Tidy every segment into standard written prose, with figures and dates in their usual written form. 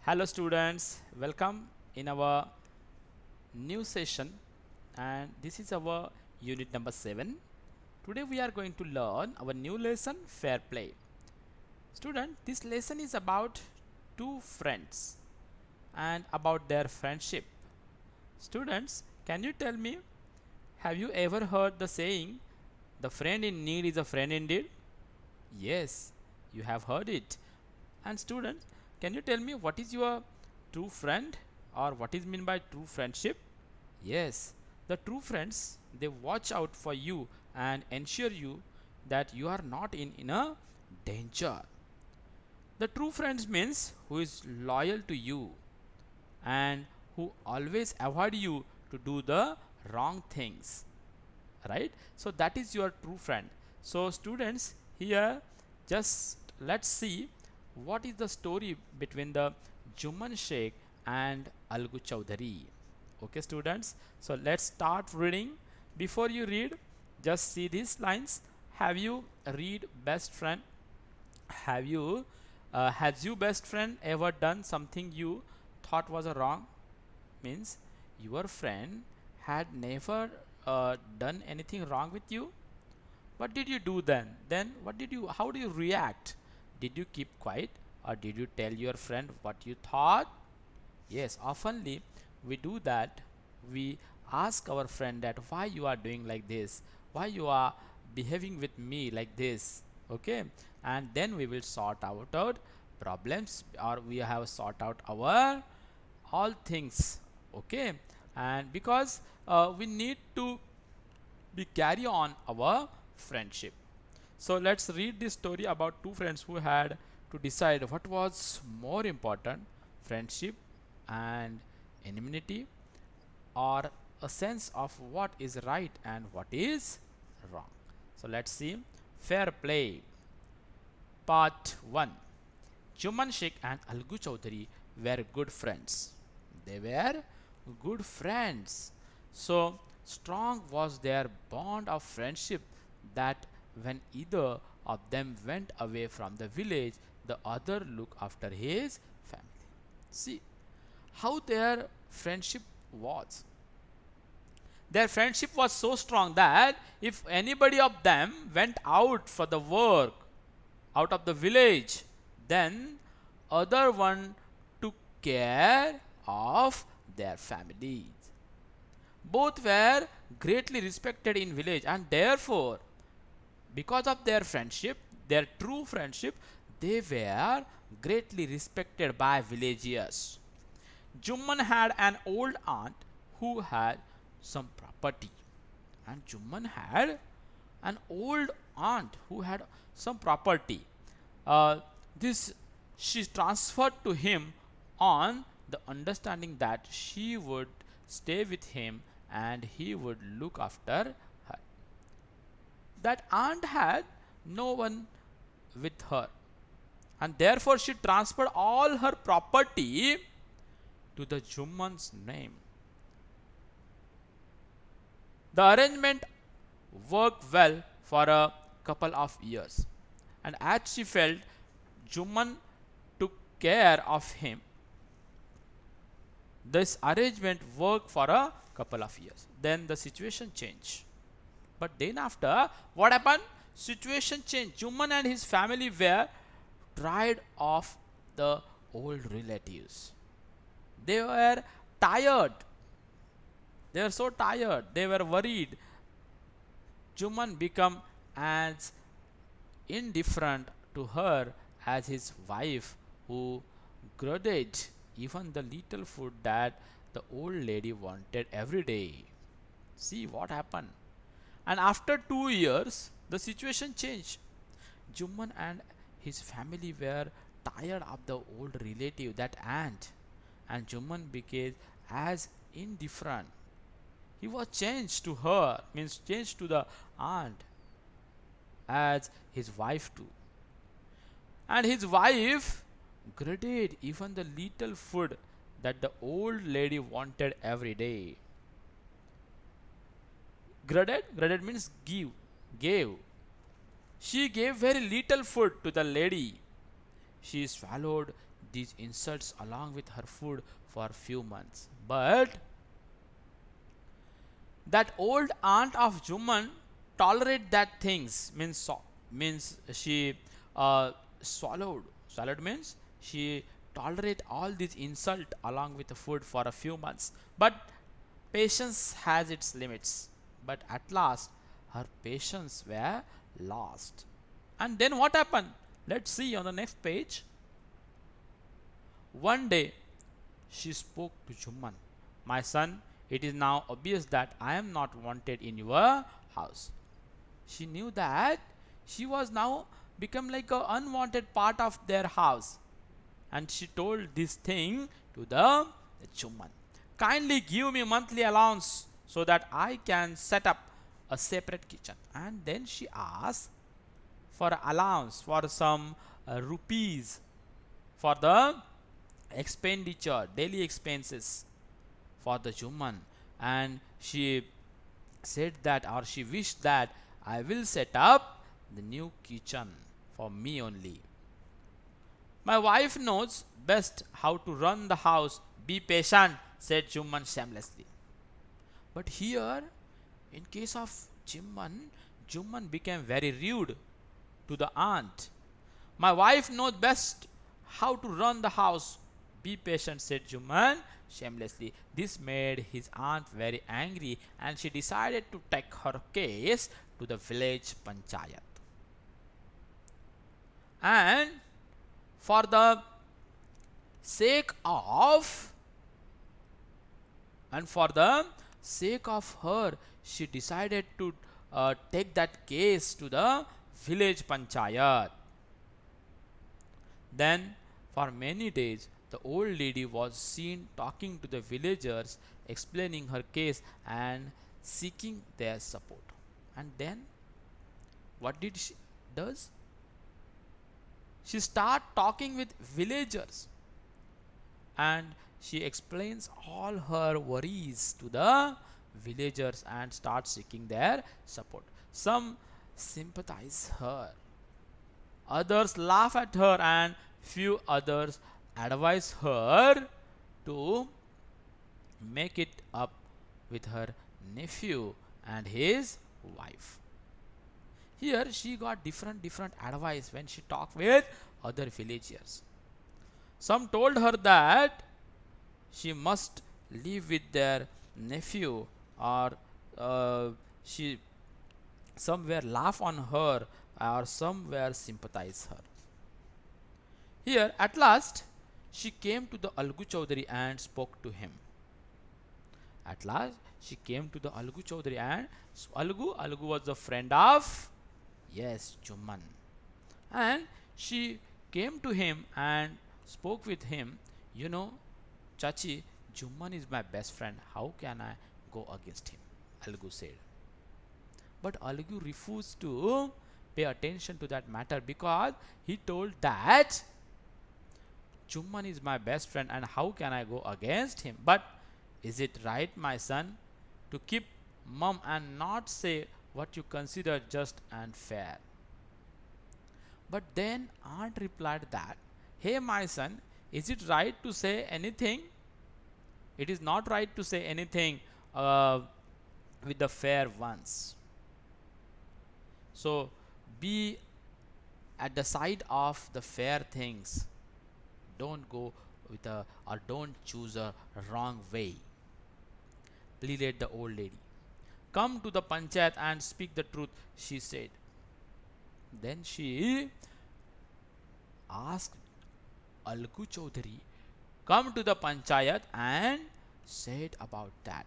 Hello students, welcome in our new session, and this is our unit number 7. Today we are going to learn our new lesson, fair play. Student, this lesson is about two friends and about their friendship. Students, can you tell me, have you ever heard the saying, the friend in need is a friend indeed? Yes, you have heard it. And students, can you tell me what is your true friend or what is meant by true friendship? Yes, the true friends, they watch out for you and ensure you that you are not in a danger. The true friends means who is loyal to you and who always avoid you to do the wrong things, right? So that is your true friend. So students, here just let's see what is the story between the Juman Sheikh and Algu Chaudhary. Okay students, so let's start reading. Before you read, just see these lines. Have you read best friend? Have you has your best friend ever done something you thought was a wrong? Means your friend had never done anything wrong with you. What did you do then what did you how do you react? Did you keep quiet or did you tell your friend what you thought? Yes, oftenly we do that. We ask our friend that why you are doing like this, why you are behaving with me like this. Okay, and then we will sort out problems, or we have sort out our all things. Okay, and because we need to be carry on our friendship. So let's read this story about two friends who had to decide what was more important, friendship and enmity, or a sense of what is right and what is wrong. So let's see. Fair play. Part 1. Juman Sheikh and Algu Chaudhary were good friends. They were good friends. So strong was their bond of friendship that when either of them went away from the village, the other looked after his family. See how their friendship was. Their friendship was so strong that if anybody of them went out for the work out of the village, then other one took care of their families. Both were greatly respected in village, and therefore because of their friendship, their true friendship, they were greatly respected by villagers. Jumman had an old aunt who had some property, and Jumman had an old aunt who had some property. This she transferred to him on the understanding that she would stay with him and he would look after her. That aunt had no one with her, and therefore she transferred all her property to the Jumman's name. The arrangement worked well for a couple of years, and as she felt Jumman took care of him, this arrangement worked for a couple of years. Then the situation changed. But then after, what happened? Situation changed. Jumman and his family were tired of the old relatives. They were tired. They were so tired. They were worried. Jumman became as indifferent to her as his wife, who grudged even the little food that the old lady wanted every day. See what happened. And after 2 years, the situation changed. Jumman and his family were tired of the old relative, that aunt, and Jumman became as indifferent. He was changed to her, means changed to the aunt as his wife too. And his wife grudged even the little food that the old lady wanted every day. Grudged means gave. She gave very little food to the lady. She swallowed these insults along with her food for a few months. But that old aunt of Juman tolerate that things means means she uh, swallowed means she tolerate all these insult along with the food for a few months. But patience has its limits. But at last her patience were lost. And then what happened? Let's see on the next page. One day she spoke to Juman. My son, it is now obvious that I am not wanted in your house. She knew that she was now become like a unwanted part of their house. And she told this thing to the Juman. Kindly give me monthly allowance so that I can set up a separate kitchen. And then she asked for allowance for some rupees for the expenditure, daily expenses for the Juman. And she said that, or she wished that I will set up the new kitchen for me only. My wife knows best how to run the house. Be patient, said Juman shamelessly. But here, in case of Juman became very rude to the aunt. My wife knows best how to run the house. Be patient, said Juman shamelessly. This made his aunt very angry and she decided to take her case to the village panchayat. And for the sake of for the sake of her, she decided to take that case to the village panchayat. Then for many days the old lady was seen talking to the villagers, explaining her case and seeking their support. And then what did she does? She start talking with villagers and she explains all her worries to the villagers and start seeking their support. Some sympathize her, others laugh at her, and few others advise her to make it up with her nephew and his wife. Here she got different advice when she talked with other villagers. Some told her that she must live with their nephew, or she somewhere laugh on her, or somewhere sympathize her. Here at last she came to the Algu Chaudhary and spoke to him. At last she came to the Algu Chaudhary and Algu was the friend of, yes, Juman. And she came to him and spoke with him. You know, Chachi, Juman is my best friend. How can I go against him? Algu said. But Algu refused to pay attention to that matter because he told that Juman is my best friend and how can I go against him? But is it right, my son, to keep mum and not say what you consider just and fair? But then aunt replied that, hey my son, is it right to say anything? It is not right to say anything with the fair ones. So be at the side of the fair things. Don't go with a, or don't choose a wrong way, pleaded the old lady. Come to the panchayat and speak the truth, she said. Then she asked Algu Chaudhary, come to the panchayat and said about that.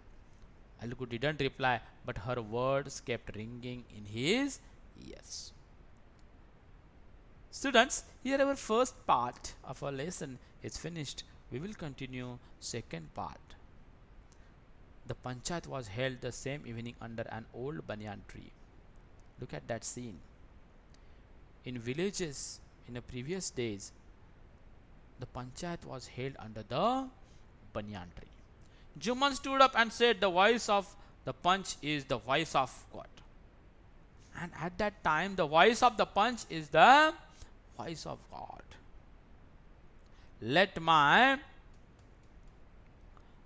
Algu didn't reply, but her words kept ringing in his ears. Students, here our first part of our lesson is finished. We will continue second part. The panchayat was held the same evening under an old banyan tree. Look at that scene. In villages in the previous days, the panchayat was held under the banyan tree. Juman stood up and said, the voice of the Panch is the voice of God. And at that time, the voice of the Panch is the voice of God. let my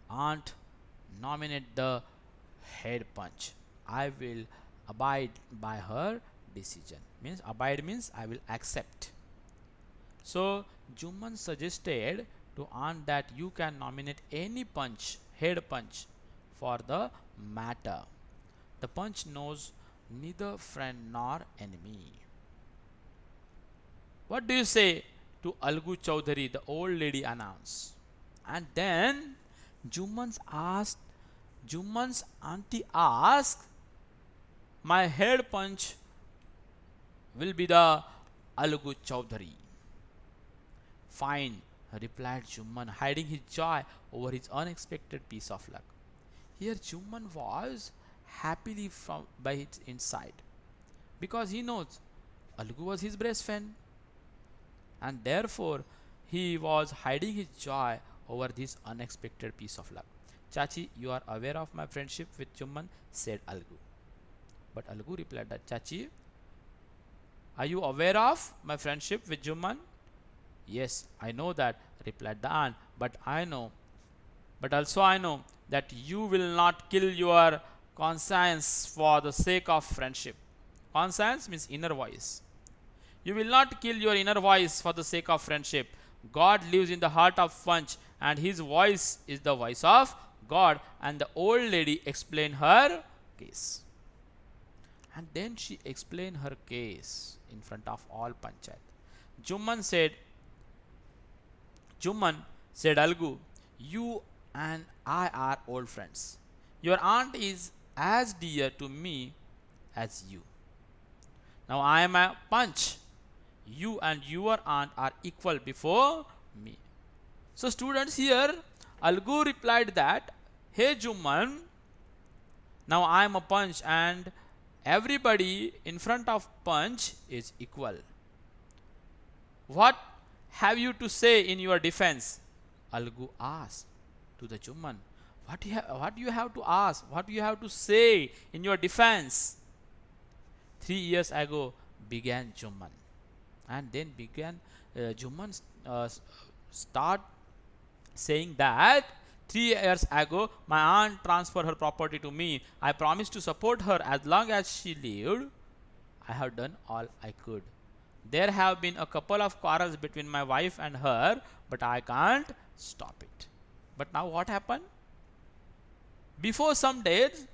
aunt nominate the head punch. I will abide by her decision. Means abide means I will accept. So Juman suggested to aunt that you can nominate any punch, head punch, for the matter. The punch knows neither friend nor enemy. What do you say to Algu Chowdhury? The old lady announced. And then Juman's asked, Juman's auntie asked, my head punch will be the Algu Chowdhury. Fine, replied Juman, hiding his joy over his unexpected piece of luck. Here Juman was happily from by his inside, because he knows Algu was his best friend, and therefore he was hiding his joy over this unexpected piece of luck. Chachi, you are aware of my friendship with Juman, said Algu. But Algu replied that, Chachi, are you aware of my friendship with Juman? Yes, I know that, replied the aunt, but also I know that you will not kill your conscience for the sake of friendship. Conscience means inner voice. You will not kill your inner voice for the sake of friendship. God lives in the heart of Punch, and his voice is the voice of God. And the old lady explained her case. And then she explained her case in front of all Panchayat. Juman said, Algu, you and I are old friends. Your aunt is as dear to me as you. Now I am a Punch. You and your aunt are equal before me. So students, here Algu replied that, hey Juman, now I am a Punch and everybody in front of Punch is equal. What have you to say in your defense? Algu asked to the Juman. What do you have to ask? What do you have to say in your defense? 3 years ago began Juman. And then began Juman start saying that 3 years ago my aunt transferred her property to me. I promised to support her as long as she lived. I have done all I could. There have been a couple of quarrels between my wife and her, but I can't stop it. But now what happened? Before some days,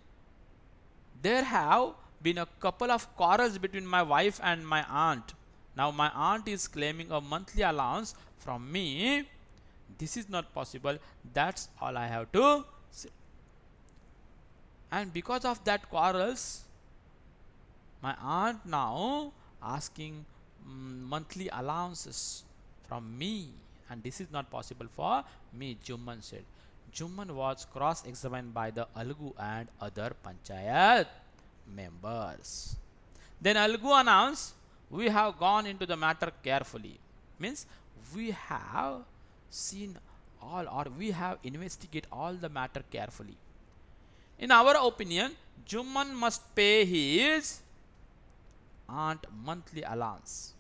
there have been a couple of quarrels between my wife and my aunt. Now my aunt is claiming a monthly allowance from me. This is not possible. That's all I have to say. And because of that quarrels, my aunt now asking monthly allowances from me, and this is not possible for me, Juman said. Juman was cross-examined by the Algu and other Panchayat members. Then Algu announced, we have gone into the matter carefully. Means we have seen all, or we have investigated all the matter carefully. In our opinion, Juman must pay his aunt monthly allowance,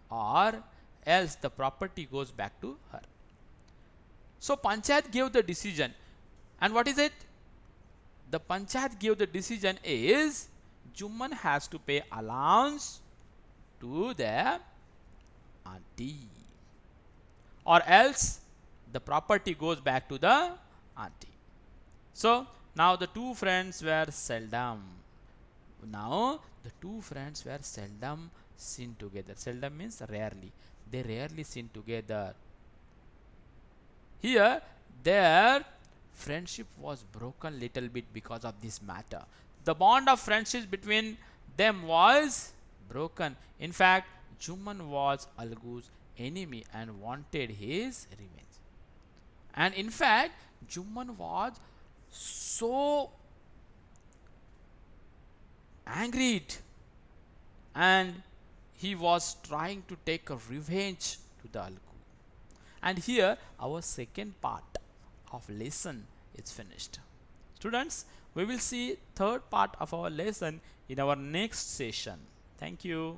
or else the property goes back to her. So Panchayat gave the decision, and what is it? The Panchayat gave the decision is Juman has to pay allowance to the auntie, or else the property goes back to the auntie. So now the two friends were seldom. Now the two friends were seldom seen together. Seldom means rarely. They rarely seen together. Here their friendship was broken little bit because of this matter. The bond of friendship between them was broken. In fact, Juman was Algu's enemy and wanted his revenge. And in fact, Juman was so angry, and he was trying to take a revenge to the Algu. And here our second part of lesson is finished. Students, we will see third part of our lesson in our next session. Thank you.